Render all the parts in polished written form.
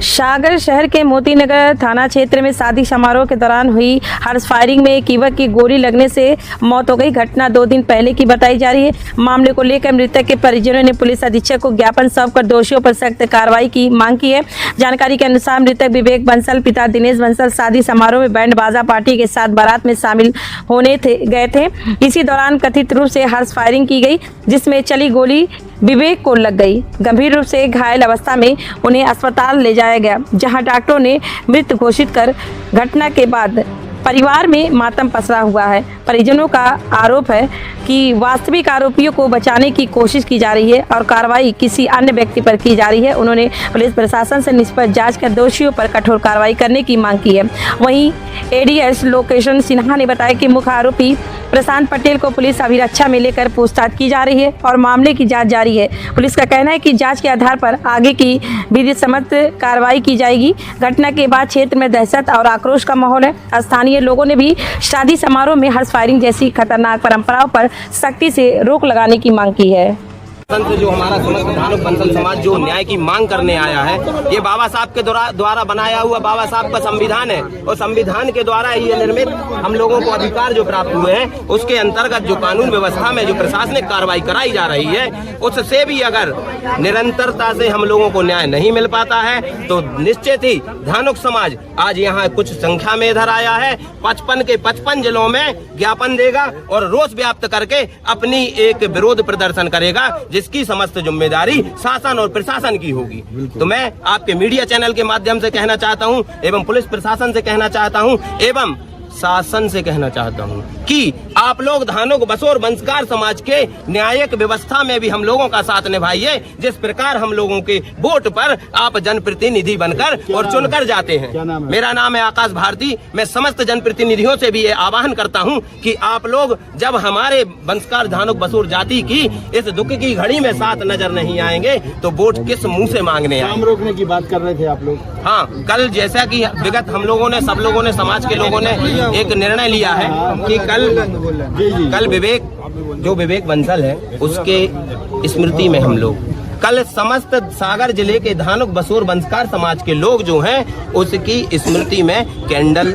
सागर शहर के मोतीनगर थाना क्षेत्र में शादी समारोह के दौरान हुई हर्ष फायरिंग में एक युवक की गोली लगने से मौत हो गई। घटना 2 दिन पहले की बताई जा रही है। मामले को लेकर मृतक के परिजनों ने पुलिस अधीक्षक को ज्ञापन सौंपकर दोषियों पर सख्त कार्रवाई की मांग की है। जानकारी के अनुसार मृतक विवेक बंसल पिता दिनेश बंसल शादी समारोह में बैंड बाजा पार्टी के साथ बारात में शामिल होने गए थे। इसी दौरान कथित रूप से हर्ष फायरिंग की गई, जिसमें चली गोली विवेक को लग गई। गंभीर रूप से घायल अवस्था में उन्हें अस्पताल ले जाया गया, जहां डॉक्टरों ने मृत घोषित कर घटना के बाद परिवार में मातम पसरा हुआ है। परिजनों का आरोप है कि वास्तविक आरोपियों को बचाने की कोशिश की जा रही है और कार्रवाई किसी अन्य व्यक्ति पर की जा रही है। उन्होंने पुलिस प्रशासन से निष्पक्ष जांच कर दोषियों पर कठोर कार्रवाई करने की मांग की है। वहीं एडीएस लोकेशन सिन्हा ने बताया कि मुख्य आरोपी प्रशांत पटेल को पुलिस अभिरक्षा में लेकर पूछताछ की जा रही है और मामले की जांच जारी है। पुलिस का कहना है कि जांच के आधार पर आगे की विधि सम्मत कार्रवाई की जाएगी। घटना के बाद क्षेत्र में दहशत और आक्रोश का माहौल है। स्थानीय लोगों ने भी शादी समारोह में हर्ष फायरिंग जैसी खतरनाक परंपराओं पर सख्ती से रोक लगाने की मांग की है। जो हमारा समस्त धानुक बंसल समाज जो न्याय की मांग करने आया है, ये बाबा साहब के द्वारा बनाया हुआ बाबा साहब का संविधान है और संविधान के द्वारा ये निर्मित हम लोगों को अधिकार जो प्राप्त हुए हैं, उसके अंतर्गत जो कानून व्यवस्था में जो प्रशासनिक कार्रवाई कराई जा रही है, उससे भी अगर निरंतरता से हम लोगों को न्याय नहीं मिल पाता है तो निश्चित ही धानुक समाज आज यहाँ कुछ संख्या में इधर आया है। 55 के 55 जिलों में ज्ञापन देगा और रोष व्याप्त करके अपनी एक विरोध प्रदर्शन करेगा, जिसकी समस्त जिम्मेदारी शासन और प्रशासन की होगी। तो मैं आपके मीडिया चैनल के माध्यम से कहना चाहता हूं एवं पुलिस प्रशासन से कहना चाहता हूं एवं शासन से कहना चाहता हूं कि आप लोग धानुक बसोर वंशकार समाज के न्यायिक व्यवस्था में भी हम लोगों का साथ निभाइए। जिस प्रकार हम लोगों के वोट पर आप जनप्रतिनिधि बनकर और चुनकर जाते हैं। मेरा नाम है आकाश भारती। मैं समस्त जनप्रतिनिधियों से भी ये आह्वान करता हूं कि आप लोग जब हमारे वंशकार धानुक बसोर जाति की इस दुख की घड़ी में साथ नजर नहीं आएंगे तो वोट किस मुंह से मांगने आएंगे। रोकने की बात कर रहे थे आप लोग। हाँ, कल जैसा कि विगत हम लोगों ने सब लोगों ने समाज के लोगों ने एक निर्णय लिया है कि कल विवेक बंसल है, उसके स्मृति में हम लोग कल समस्त सागर जिले के धानुक बसोर वंशकार समाज के लोग जो हैं उसकी स्मृति में कैंडल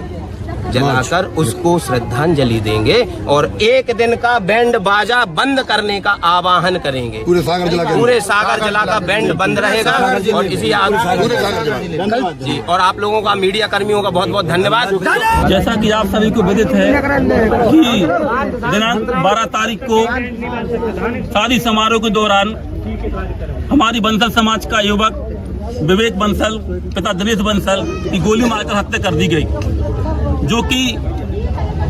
जलाकर उसको श्रद्धांजलि देंगे और एक दिन का बैंड बाजा बंद करने का आह्वान करेंगे। पूरे सागर जिला का बैंड बंद रहेगा और इसी जी। और आप लोगों का मीडिया कर्मियों का बहुत बहुत धन्यवाद। जैसा कि आप सभी को विदित है कि दिनांक 12 तारीख को शादी समारोह के दौरान हमारी बंसल समाज का युवक विवेक बंसल पिता दिनेश बंसल की गोली मारकर हत्या कर दी गई, जो कि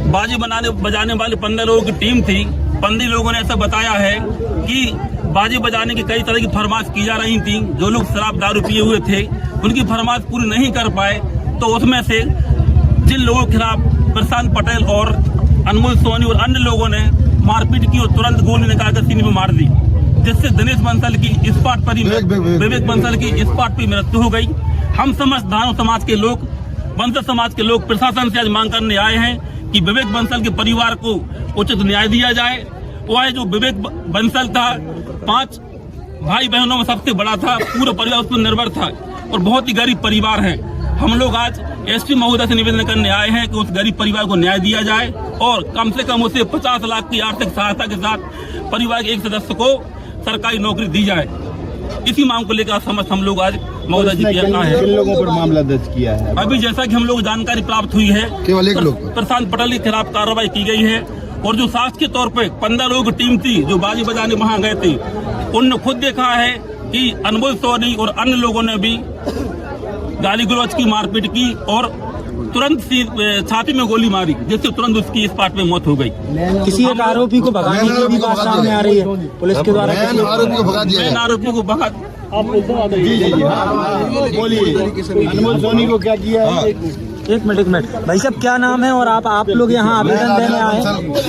बाजी बजाने वाले 15 लोगों की टीम थी। 15 लोगों ने ऐसा बताया है कि बाजी बजाने की कई तरह की फरमाइश की जा रही थी। जो लोग शराब दारू पिए हुए थे उनकी फरमाइश पूरी नहीं कर पाए, तो उसमें से जिन लोगों के खिलाफ प्रशांत पटेल और अनमोल सोनी और अन्य लोगों ने मारपीट की और तुरंत गोली निकालकर सीने में मार दी, जिससे दिनेश बंसल की स्पॉट पर ही विवेक बंसल की स्पॉट पर मृत्यु हो गई। हम समस्त धानुक समाज के लोग बंसल समाज के लोग प्रशासन से आज मांग करने आए हैं कि विवेक बंसल के परिवार को उचित न्याय दिया जाए। वह जो विवेक बंसल था 5 भाई बहनों में सबसे बड़ा था, पूरा परिवार उस पर निर्भर था और बहुत ही गरीब परिवार है। हम लोग आज एसपी महोदय से निवेदन करने आए हैं कि उस गरीब परिवार को न्याय दिया जाए और कम से कम उसे 50 लाख की आर्थिक सहायता के साथ परिवार के एक सदस्य को सरकारी नौकरी दी जाए। इसी मांग को लेकर समस्त हम लोग आज महोदय जी के यहाँ है। किन लोगों पर मामला दर्ज किया है? अभी जैसा कि हम लोग जानकारी प्राप्त हुई है, केवल एक लोग प्रशांत पटेल के खिलाफ कार्रवाई की गई है और जो साक्ष्य के तौर पे 15 लोगों की टीम थी जो बाजी बजाने वहां गए थे, उनने खुद देखा है कि अनमोल सोनी और अन्य लोगों ने भी गाली गलौज की, मारपीट की और तुरंत छाती में गोली मारी, जिससे तुरंत उसकी स्पॉट में मौत हो गई। किसी एक आरोपी को भगाने की भी बात सामने आ रही है पुलिस के द्वारा। आरोपी को भगा दिया है। आरोपी को भगा जी बोलिए, अनमोल सोनी को क्या किया है? एक मिनट भाई साहब, क्या नाम है और आप लोग यहाँ आवेदन देने आए हैं?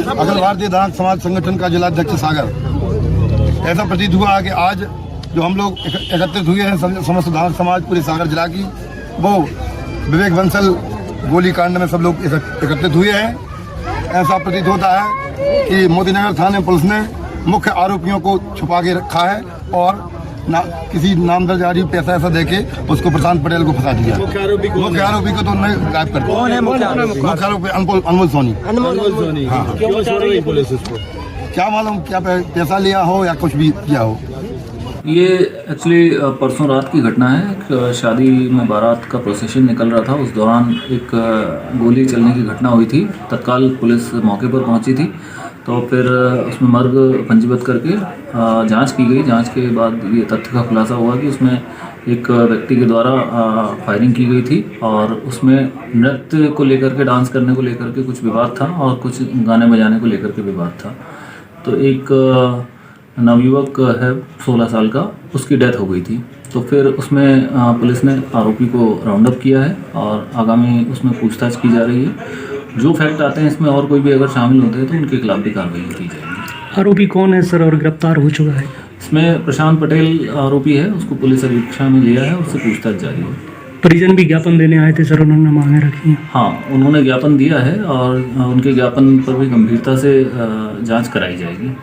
अखिल भारतीय धानुक समाज संगठन का जिलाध्यक्ष सागर। ऐसा प्रतीत हुआ कि आज जो हम लोग एकत्रित हुए हैं समस्त धानुक समाज पूरे सागर जिला की, वो विवेक बंसल गोलीकांड में सब लोग एकत्रित हुए हैं। ऐसा प्रतीत होता है कि मोतीनगर थाने पुलिस ने मुख्य आरोपियों को छुपा के रखा है और किसी नामदर जारी पैसा ऐसा देके उसको प्रशांत पटेल को फंसा दिया। मुख्य आरोपी को तो नहीं गायब करते। कौन है मुख्य आरोपी? मुख्य आरोपी अनमोल सोनी। हाँ, क्यों छोड़ रही पुलिस उसको? क्या मालूम क्या पैसा लिया हो या कुछ भी किया हो। ये एक्चुअली परसों रात की घटना है। एक शादी में बारात का प्रोसेशन निकल रहा था, उस दौरान एक गोली चलने की घटना हुई थी। तत्काल पुलिस मौके पर पहुंची थी, तो फिर उसमें मर्ग पंजीबद्ध करके जांच की गई। जांच के बाद ये तथ्य का खुलासा हुआ कि उसमें एक व्यक्ति के द्वारा फायरिंग की गई थी और उसमें नृत्य को लेकर के, डांस करने को लेकर के कुछ विवाद था और कुछ गाने बजाने को लेकर के विवाद था। तो एक नवयुवक है 16 साल का, उसकी डेथ हो गई थी। तो फिर उसमें पुलिस ने आरोपी को राउंड अप किया है और आगामी उसमें पूछताछ की जा रही है। जो फैक्ट आते हैं इसमें और कोई भी अगर शामिल होते हैं तो उनके खिलाफ भी कार्रवाई की जाएगी। आरोपी कौन है सर और गिरफ्तार हो चुका है? इसमें प्रशांत पटेल आरोपी है, उसको पुलिस अभी कक्षा में लिया है, उससे पूछताछ जारी है। परिजन भी ज्ञापन देने आए थे सर, उन्होंने मांगे रखी हैं? हाँ, उन्होंने ज्ञापन दिया है और उनके ज्ञापन पर भी गंभीरता से जांच कराई जाएगी।